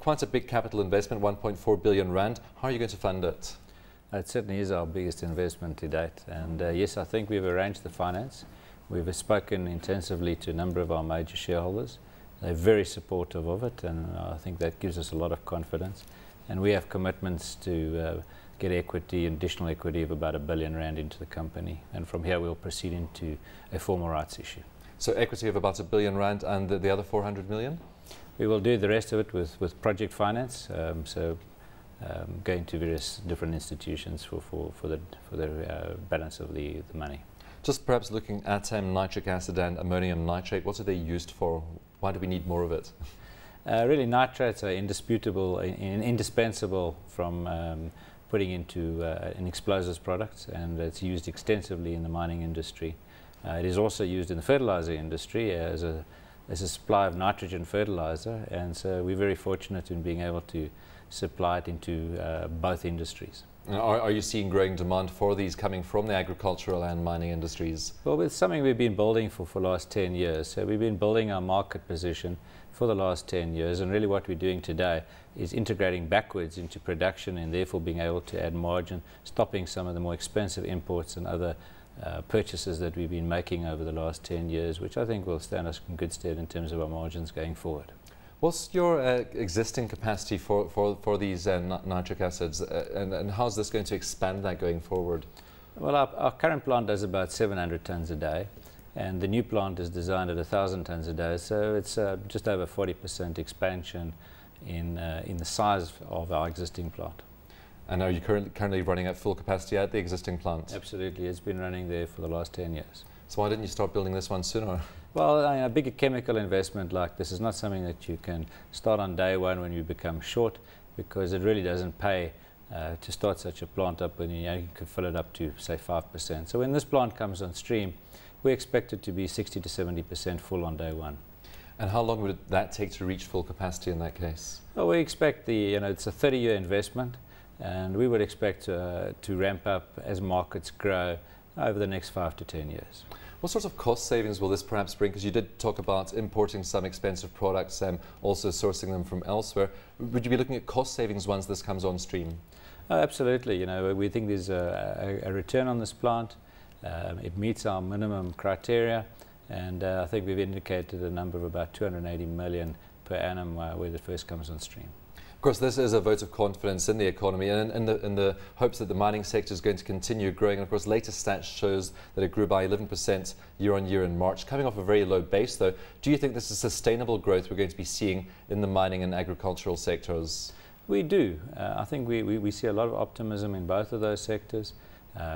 Quite a big capital investment, 1.4 billion rand. How are you going to fund it? It certainly is our biggest investment to date, and yes, I think we've arranged the finance. We've spoken intensively to a number of our major shareholders. They're very supportive of it, and I think that gives us a lot of confidence. And we have commitments to get equity, additional equity of about R1 billion into the company, and from here we'll proceed into a formal rights issue. So equity of about R1 billion and the other 400 million? We will do the rest of it with project finance, going to various different institutions for the balance of the money. Just perhaps looking at nitric acid and ammonium nitrate, what are they used for? Why do we need more of it? Really, nitrates are indispensable from putting into an explosives product, and it's used extensively in the mining industry. It is also used in the fertilizer industry as a supply of nitrogen fertilizer, and so we're very fortunate in being able to supply it into both industries. Are you seeing growing demand for these coming from the agricultural and mining industries? Well, it's something we've been building for the last 10 years. So we've been building our market position for the last 10 years, and really what we're doing today is integrating backwards into production and therefore being able to add margin, stopping some of the more expensive imports and other purchases that we've been making over the last 10 years, which I think will stand us in good stead in terms of our margins going forward. What's your existing capacity for these nitric acids, and how's this going to expand that going forward? Well, our current plant does about 700 tonnes a day, and the new plant is designed at 1,000 tonnes a day, so it's just over 40% expansion in the size of our existing plant. And are you currently running at full capacity at the existing plant? Absolutely, it's been running there for the last 10 years. So why didn't you start building this one sooner? Well, a big chemical investment like this is not something that you can start on day one when you become short, because it really doesn't pay to start such a plant up when you can fill it up to, say, 5%. So when this plant comes on stream, we expect it to be 60 to 70% full on day one. And how long would that take to reach full capacity in that case? Well, we expect it's a 30-year investment, and we would expect to ramp up as markets grow over the next 5 to 10 years. What sorts of cost savings will this perhaps bring? Because you did talk about importing some expensive products and also sourcing them from elsewhere. Would you be looking at cost savings once this comes on stream? Oh, absolutely. We think there's a return on this plant. It meets our minimum criteria, and I think we've indicated a number of about 280 million per annum where it first comes on stream. Of course, this is a vote of confidence in the economy and in the hopes that the mining sector is going to continue growing. And of course, latest stats shows that it grew by 11% year on year in March, coming off a very low base though. Do you think this is sustainable growth we're going to be seeing in the mining and agricultural sectors? We do. I think we see a lot of optimism in both of those sectors.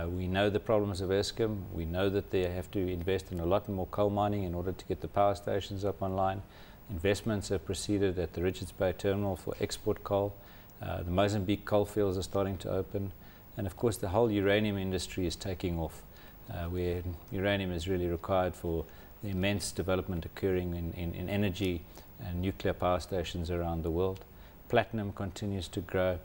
We know the problems of Eskom. We know that they have to invest in a lot more coal mining in order to get the power stations up online. Investments have proceeded at the Richards Bay terminal for export coal. The Mozambique coal fields are starting to open. And of course the whole uranium industry is taking off, where uranium is really required for the immense development occurring in energy and nuclear power stations around the world. Platinum continues to grow.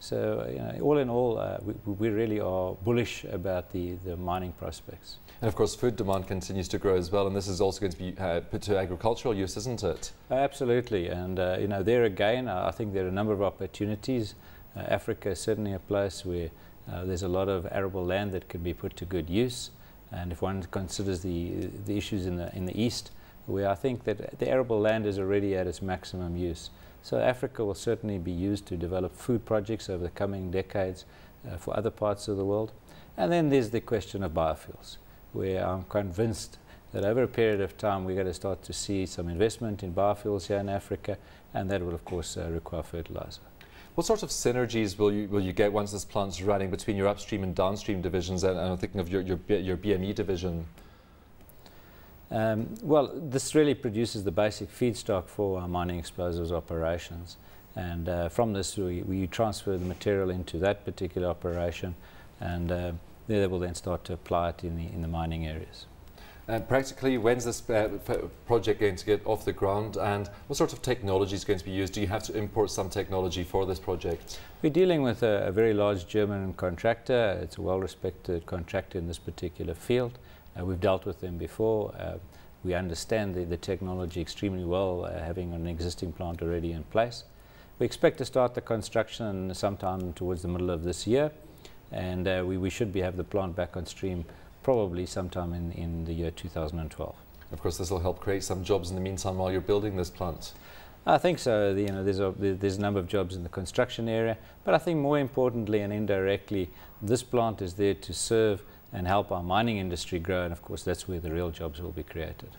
So all in all, we really are bullish about the mining prospects. And of course, food demand continues to grow as well, and this is also going to be put to agricultural use, isn't it? Absolutely, and there again, I think there are a number of opportunities. Africa is certainly a place where there's a lot of arable land that can be put to good use, and if one considers the issues in the east, where I think that the arable land is already at its maximum use. So Africa will certainly be used to develop food projects over the coming decades for other parts of the world. And then there's the question of biofuels, where I'm convinced that over a period of time we're going to start to see some investment in biofuels here in Africa, and that will of course require fertilizer. What sort of synergies will you get once this plant's running between your upstream and downstream divisions, and I'm thinking of your BME division? Well, this really produces the basic feedstock for our mining explosives operations, and from this we transfer the material into that particular operation, and they will then start to apply it in the mining areas. Practically, when's this project going to get off the ground, and what sort of technology is going to be used? Do you have to import some technology for this project? We're dealing with a very large German contractor. It's a well-respected contractor in this particular field. We've dealt with them before. We understand the technology extremely well, having an existing plant already in place. We expect to start the construction sometime towards the middle of this year, and we should have the plant back on stream probably sometime in the year 2012. Of course, this will help create some jobs in the meantime while you're building this plant. I think so. There's a number of jobs in the construction area, but I think more importantly and indirectly, this plant is there to serve and help our mining industry grow, and of course that's where the real jobs will be created.